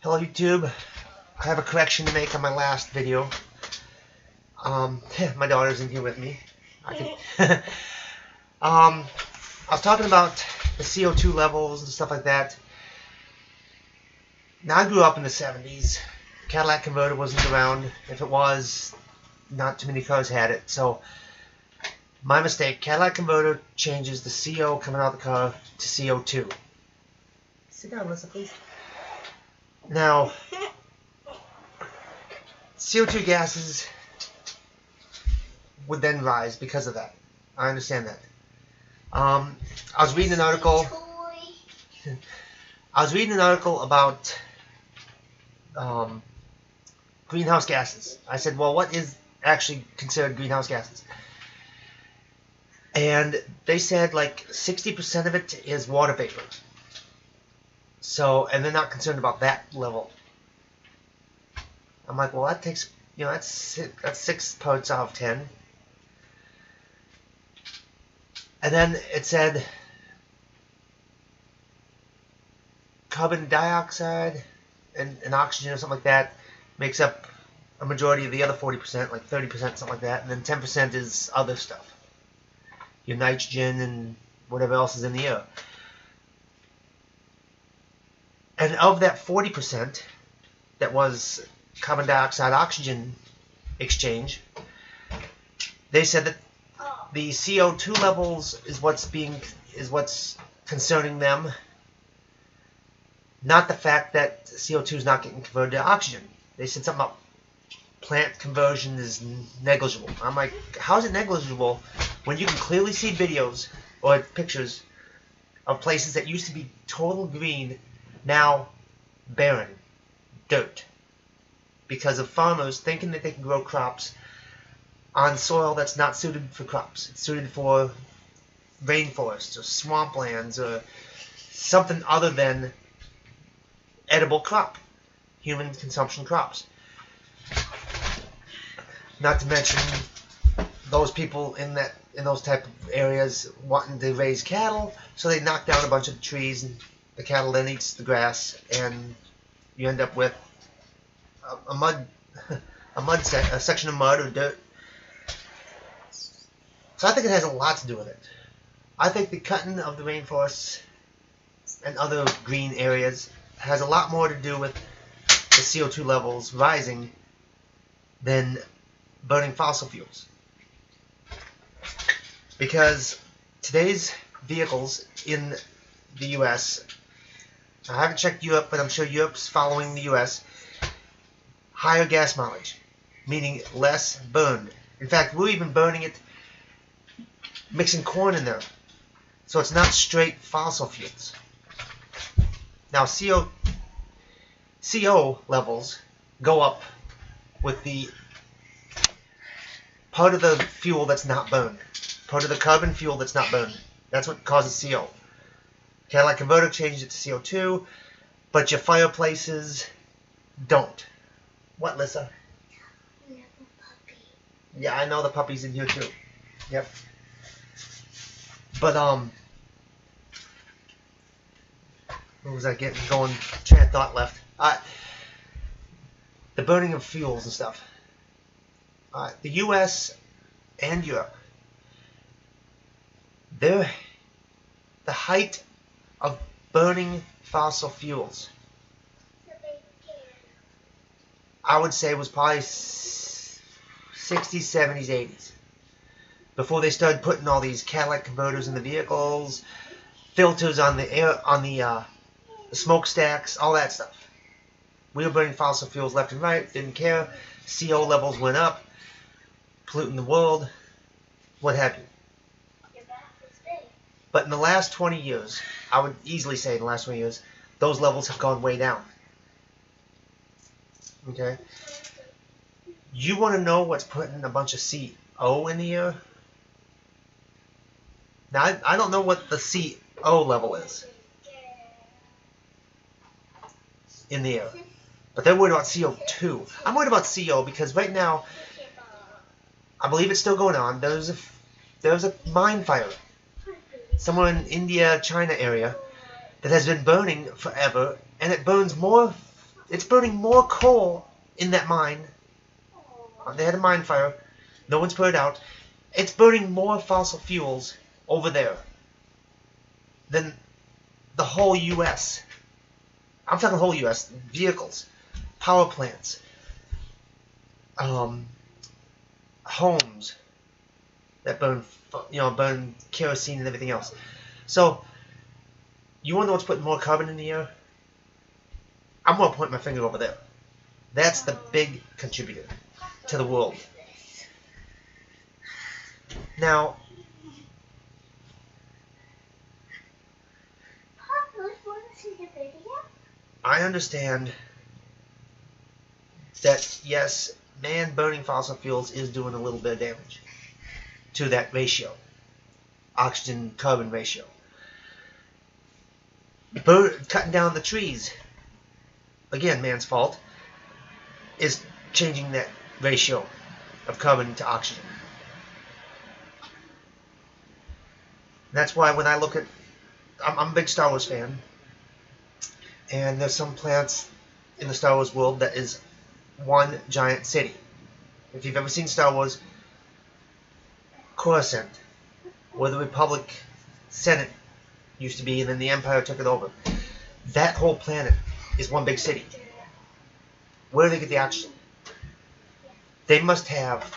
Hello YouTube. I have a correction to make on my last video. My daughter's in here with me. I was talking about the CO2 levels and stuff like that. Now, I grew up in the 70s. Cadillac converter wasn't around. If it was, not too many cars had it. So, my mistake. Cadillac converter changes the CO coming out of the car to CO2. Sit down, Melissa, please. Now, CO2 gases would then rise because of that. I understand that. I was reading an article. About greenhouse gases. I said, well, what is actually considered greenhouse gases? And they said like 60% of it is water vapor. So, and they're not concerned about that level. I'm like, well, that takes, that's 6 parts out of 10. And then it said carbon dioxide and oxygen or something like that makes up a majority of the other 40%, like 30%, something like that. And then 10% is other stuff. Your nitrogen and whatever else is in the air. And of that 40% that was carbon dioxide oxygen exchange, they said that the CO2 levels is what's concerning them, not the fact that CO2 is not getting converted to oxygen. They said something about plant conversion is negligible. I'm like, how is it negligible when you can clearly see videos or pictures of places that used to be total green, now barren, dirt, because of farmers thinking that they can grow crops on soil that's not suited for crops. It's suited for rainforests or swamplands or something other than edible crop, human consumption crops. Not to mention those people in those type of areas wanting to raise cattle, so they knock down a bunch of trees, and the cattle then eats the grass, and you end up with a section of mud or dirt. So I think it has a lot to do with it. I think the cutting of the rainforests and other green areas has a lot more to do with the CO2 levels rising than burning fossil fuels. Because today's vehicles in the U.S., I haven't checked Europe, but I'm sure Europe's following the U.S., higher gas mileage, meaning less burned. In fact, we're even burning it, mixing corn in there. So it's not straight fossil fuels. Now, CO levels go up with the part of the fuel that's not burned. Part of the carbon fuel that's not burned. That's what causes CO. Cadillac converter changes it to CO2, but your fireplaces don't. What, Lissa? Puppy. Yeah, I know the puppy's in here too. Yep. But what was I getting going? Train of thought left. The burning of fuels and stuff. The U.S. and Europe, the height of burning fossil fuels, I would say, was probably 60s, 70s, 80s. Before they started putting all these catalytic converters in the vehicles, filters on the air, on the smokestacks, all that stuff. We were burning fossil fuels left and right, didn't care. CO levels went up, polluting the world, what have you. But in the last 20 years, I would easily say in the last 20 years, those levels have gone way down. Okay? You want to know what's putting a bunch of CO in the air? Now, I don't know what the CO level is in the air, but they're worried about CO2. I'm worried about CO because right now, I believe it's still going on. There's a mine fire somewhere in India, China area that has been burning forever, and it burns more It's burning more coal in that mine. They had a mine fire. No one's put it out. It's burning more fossil fuels over there than the whole U.S. I'm talking the whole U.S. Vehicles, power plants, homes that burn kerosene and everything else. So, you want to know what's putting more carbon in the air? I'm going to point my finger over there. That's the big contributor to the world. Now, Papa, want to see the video? I understand that, yes, man burning fossil fuels is doing a little bit of damage to that ratio, oxygen-carbon ratio. Cutting down the trees, again, man's fault, is changing that ratio of carbon to oxygen. That's why when I look at, I'm a big Star Wars fan, and there's some planets in the Star Wars world that is one giant city. If you've ever seen Star Wars, Coruscant, where the Republic Senate used to be, and then the Empire took it over. That whole planet is one big city. Where do they get the oxygen? They must have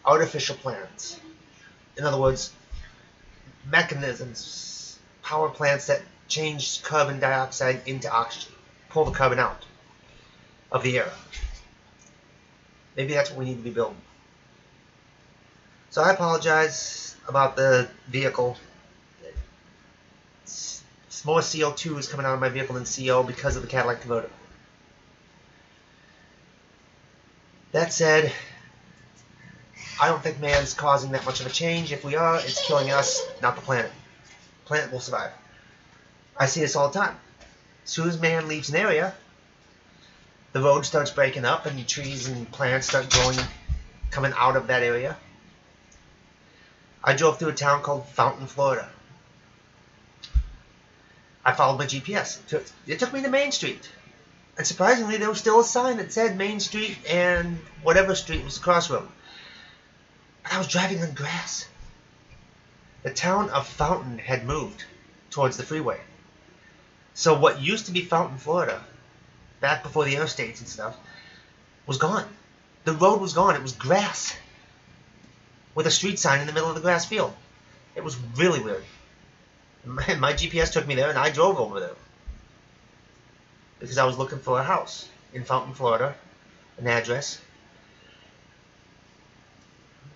artificial planets. In other words, mechanisms, power plants that change carbon dioxide into oxygen, pull the carbon out of the air. Maybe that's what we need to be building. So I apologize about the vehicle. More CO2 is coming out of my vehicle than CO because of the catalytic converter. That said, I don't think man's causing that much of a change. If we are, it's killing us, not the planet. The planet will survive. I see this all the time. As soon as man leaves an area, the road starts breaking up and trees and plants start growing, coming out of that area. I drove through a town called Fountain, Florida. I followed my GPS. It took me to Main Street. And surprisingly, there was still a sign that said Main Street and whatever street was the crossroad. But I was driving on grass. The town of Fountain had moved towards the freeway. So what used to be Fountain, Florida, back before the interstates and stuff, was gone. The road was gone. It was grass with a street sign in the middle of the grass field. It was really weird. My GPS took me there, and I drove over there because I was looking for a house in Fountain, Florida, an address.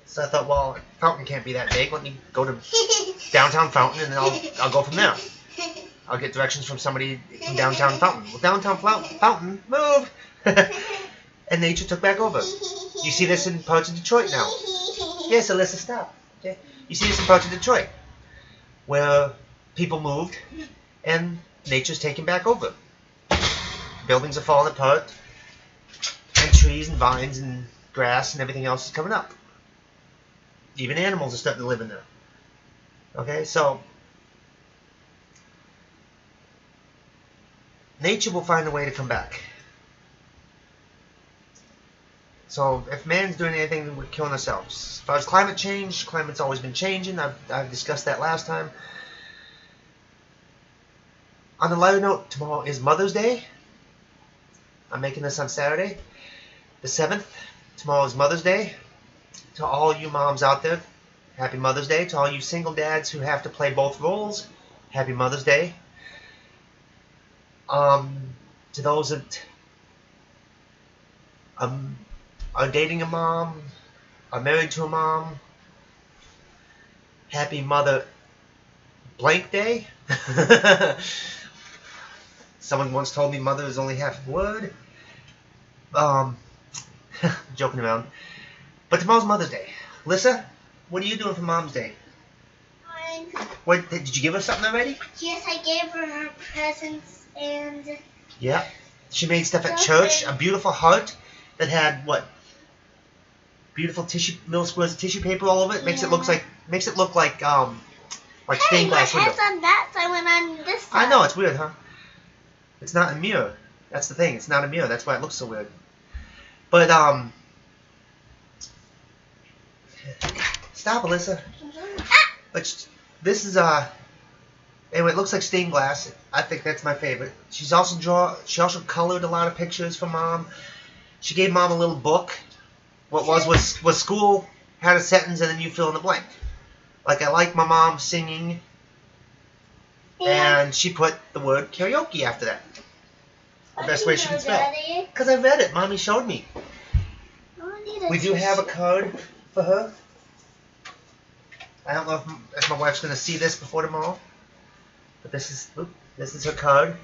So I thought, well, Fountain can't be that big. Let me go to downtown Fountain, and then I'll go from there. I'll get directions from somebody from downtown Fountain. Well, downtown Fountain moved, and nature took back over. You see this in parts of Detroit now. Yes, Alyssa, stop. Okay, you see this in parts of Detroit, where people moved, and nature's taking back over. Buildings are falling apart, and trees and vines and grass and everything else is coming up. Even animals are starting to live in there. Okay, so nature will find a way to come back. So if man's doing anything, then we're killing ourselves. As far as climate change, climate's always been changing. I've discussed that last time. On a lighter note, tomorrow is Mother's Day. I'm making this on Saturday, the 7th. Tomorrow is Mother's Day. To all you moms out there, happy Mother's Day. To all you single dads who have to play both roles, happy Mother's Day. To those that are dating a mom, are married to a mom, happy Mother blank day. Someone once told me mother is only half a word. Joking around. But tomorrow's Mother's Day. Lissa, what are you doing for Mom's Day? What, did you give her something already? Yes, I gave her presents and... Yeah. She made stuff at church. A beautiful heart that had, what? Beautiful little squares of tissue paper all over it. Makes it look like stained glass window. My head's on that side when I'm this side. I know, it's weird, huh? It's not a mirror. That's the thing. It's not a mirror. That's why it looks so weird. But stop, Alyssa. But this is anyway, it looks like stained glass. I think that's my favorite. She also colored a lot of pictures for Mom. She gave Mom a little book. What was school had a sentence and then you fill in the blank. Like, I like my mom singing, and she put the word karaoke after that. The best way she can spell. Because I read it. Mommy showed me. We do have a card for her. I don't know if my wife's going to see this before tomorrow. But this is her card.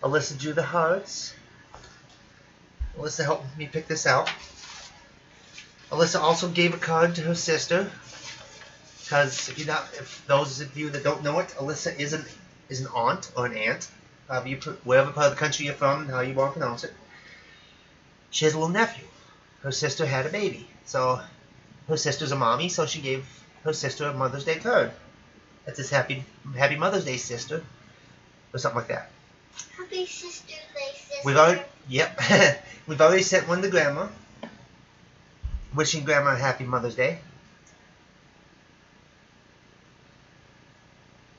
Alyssa drew the hearts. Alyssa helped me pick this out. Alyssa also gave a card to her sister. Because if those of you that don't know it, Alyssa is an aunt or an aunt. Wherever part of the country you're from, how you want to pronounce it. She has a little nephew. Her sister had a baby. So her sister's a mommy, so she gave her sister a Mother's Day card. That says Happy Mother's Day, sister. Or something like that. Happy Sister's Day, sister. We've already sent one to Grandma. Wishing Grandma a Happy Mother's Day.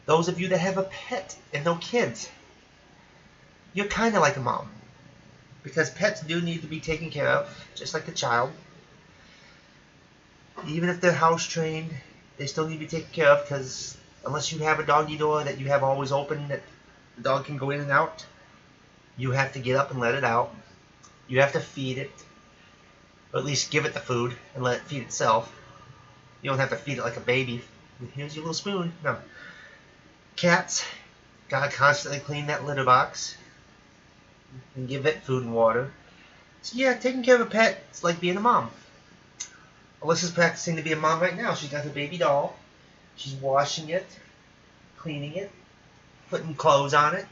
Those of you that have a pet and no kids, you're kind of like a mom. Because pets do need to be taken care of, just like a child. Even if they're house trained, they still need to be taken care of, because unless you have a doggy door that you have always open that the dog can go in and out, you have to get up and let it out. You have to feed it, or at least give it the food and let it feed itself. You don't have to feed it like a baby. Here's your little spoon. No. Cats, gotta constantly clean that litter box and give it food and water. So yeah, taking care of a pet is like being a mom. Alyssa's practicing to be a mom right now. She's got her baby doll. She's washing it, cleaning it, putting clothes on it,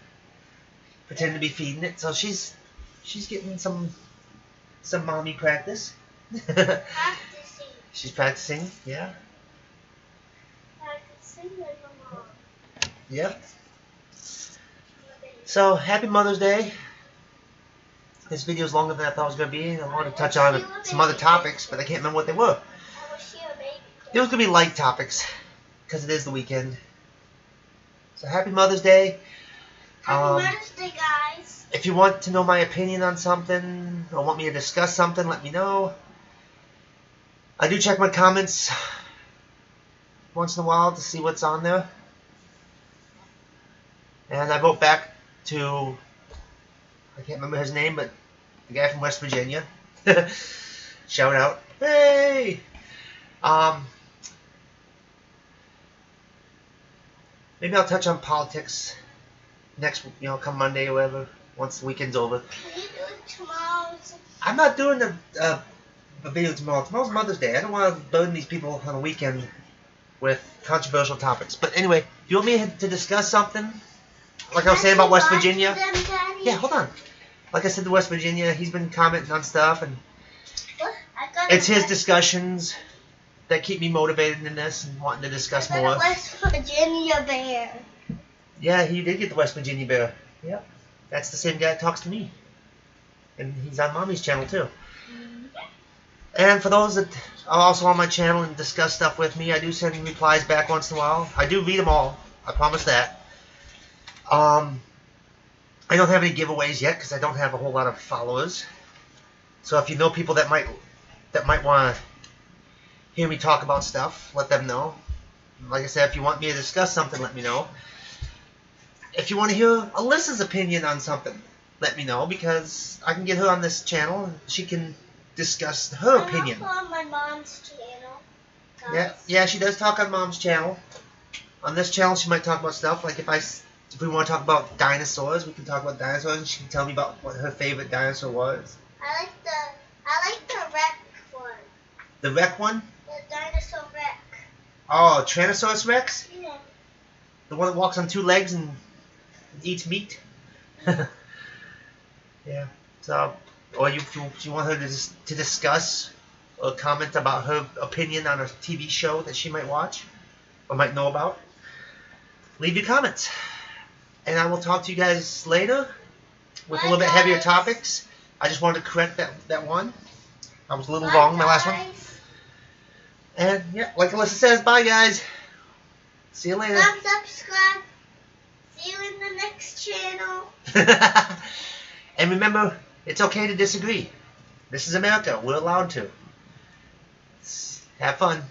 pretending to be feeding it. So she's getting some mommy practice. Practicing. She's practicing, yeah. Practicing like a mom. Yep. So, happy Mother's Day. This video is longer than I thought it was going to be. I wanted to touch on some other topics, but I can't remember what they were. I wish you a baby. There was going to be light topics, because it is the weekend. So, happy Mother's Day. Happy Mother's Day, guys. If you want to know my opinion on something, or want me to discuss something, let me know. I do check my comments once in a while to see what's on there. And I wrote back to, I can't remember his name, but the guy from West Virginia. Shout out. Hey! Maybe I'll touch on politics next, come Monday or whatever, once the weekend's over. Can you do it tomorrow? I'm not doing a video tomorrow. Tomorrow's Mother's Day. I don't want to burden these people on a weekend with controversial topics. But anyway, if you want me to discuss something, like I was saying about West Virginia. Yeah, hold on. Like I said to West Virginia, he's been commenting on stuff, and it's his discussions that keep me motivated in this and wanting to discuss more. A West Virginia bear. Yeah, he did get the West Virginia bear. Yep. That's the same guy that talks to me. And he's on Mommy's channel too. And for those that are also on my channel and discuss stuff with me, I do send replies back once in a while. I do read them all. I promise that. I don't have any giveaways yet because I don't have a whole lot of followers. So if you know people that might want to hear me talk about stuff, let them know. Like I said, if you want me to discuss something, let me know. If you want to hear Alyssa's opinion on something, let me know, because I can get her on this channel and she can discuss her opinion. I'm also on my mom's channel, guys. Yeah, she does talk on Mom's channel. On this channel, she might talk about stuff like if we want to talk about dinosaurs, we can talk about dinosaurs, and she can tell me about what her favorite dinosaur was. I like the wreck one. The wreck one? The dinosaur wreck. Oh, Tyrannosaurus Rex? Yeah. The one that walks on two legs and eats meat? Yeah. So, or if you want her to discuss or comment about her opinion on a TV show that she might watch, or might know about, leave your comments. And I will talk to you guys later with a little bit heavier topics. I just wanted to correct that one. I was a little wrong in my last one. And yeah, like Alyssa says, bye guys. See you later. Subscribe. See you in the next channel. And remember, it's okay to disagree. This is America. We're allowed to. Have fun.